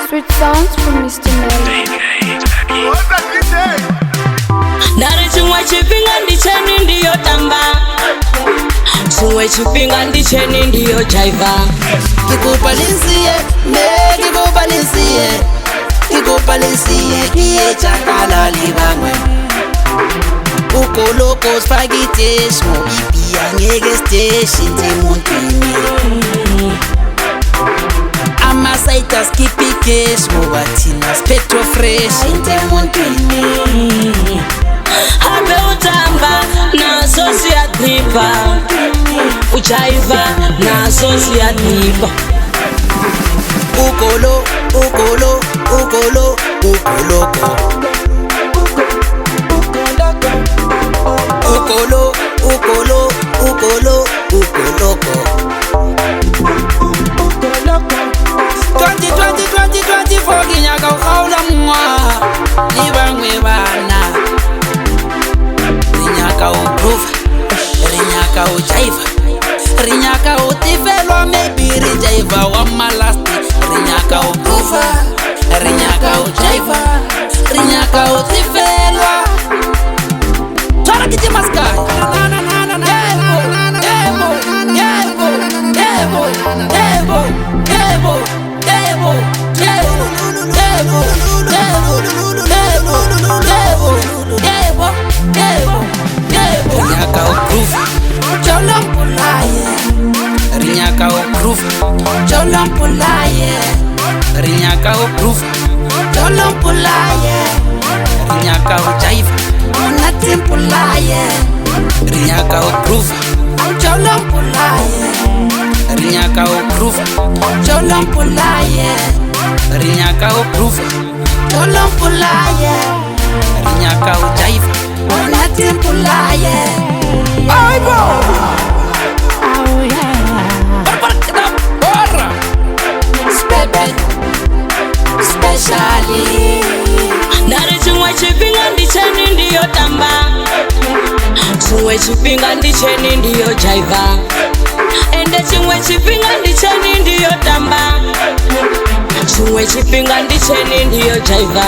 Sweet sounds from Mr. Melly. Ndari chimwe chipinga ndicheni ndiyo tamba, chimwe chipinga ndicheni ndiyo jaiva. Kikupalisiye, kikupalisiye, kiye chakala libangwe. Ukoloko spaghetti, mo ipi angeke station temuntini. Amasaita skippy cash, mo batina spectro fresh temuntini. Habe utamba na sosi ya dhipa, ujaiva na sosi ya dhipa. Ukolo, ukoloko. Ukoloko. 2024 kinyaka ukhawula mwa libangwe bana. Rinyaka ugroove, rinyaka ujaiva, rinyaka utifelwa maybe rijaiva wa malasti. Rinyaka ugroove, rinyaka ujaiva, rinyaka utifelwa. Chora kiti maskai. Rinyaka ugroove, cholompulaye. Rinyaka ugroove, cholompulaye. Rinyaka ujaiva, unatimpulaye. Rinyaka ugroove, cholompulaye. Rinyaka ugroove, cholompulaye. Rinyaka ugroove, cholompulaye. Rinyaka ujaiva, unatimpulaye. Specially Ndari chimwe chipinga ndicheni ndiyo tamba, chimwe chipinga ndicheni ndiyo jaiva. Ende chimwe chipinga ndicheni ndiyo tamba, chimwe chipinga ndicheni ndiyo jaiva.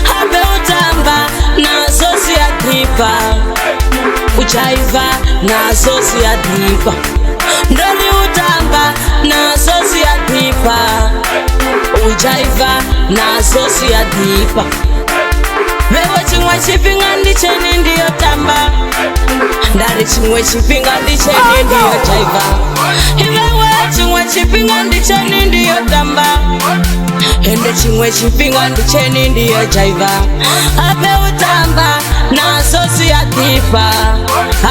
Habe utamba na sosi ya dhipa, ujaiva na sosi ya dhipa. Ndari utamba na sosi ya dhipa, ujaiva na sosi ya dhipa. Wewe chimwe chipinga ndicheni ndiyo tamba, ndari chimwe chipinga ndicheni ndiyo jaiva. Wewe chimwe chipinga ndicheni ndiyo tamba, ende chimwe chipinga ndicheni ndiyo jaiva. Ape utamba na sosi ya dhipa,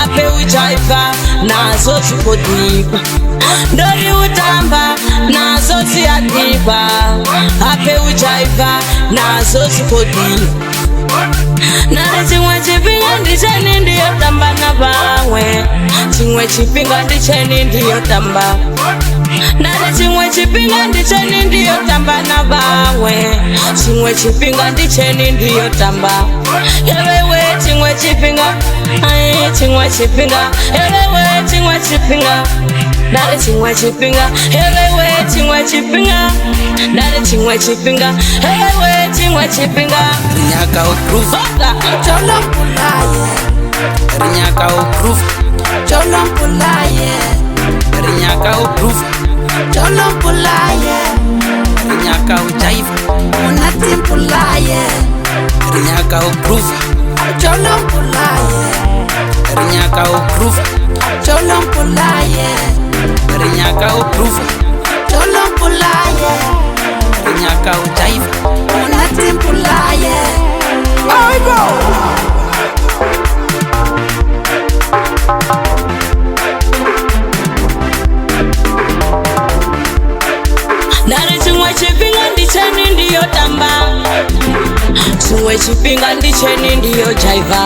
ape ujaiva na sosi kodipa. Ndori utamba na sosi ya dhipa, ape ujaiva na sosi kodipa. Nare chimwe chipinga ndicheni ndiyo tamba na bawe, chimwe chipinga ndicheni ndiyo tamba. Nare chimwe chipinga ndicheni ndiyo tamba na bawe, chimwe chipinga ndicheni ndiyo tamba. Yewewe chimwe chipinga, ai chimwe chipinga, yewewe chimwe chipinga. Nare chimwe chipinga, yewewe chimwe chipinga. Nare chimwe chipinga, yewewe chimwe chipinga. Rinyaka ugroove, cholompulaye. Rinyaka ugroove, cholompulaye. Rinyaka ugroove, cholompulaye. Rinyaka ujaiva, unatimpulaye. Rinyaka ugroove, cholompulaye. Rinyaka ugroove, cholompulaye. Rinyaka ugroove, cholompulaye. Rinyaka ujaiva, unatimpulaye. Ndari chimwe chipinga ndicheni ndiyo tamba, chimwe chipinga ndicheni ndiyo jaiva.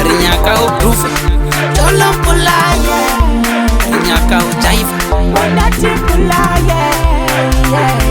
Rinyaka ugroove, cholompulaye. Rinyaka ujaiva, unatimpulaye. Yeah.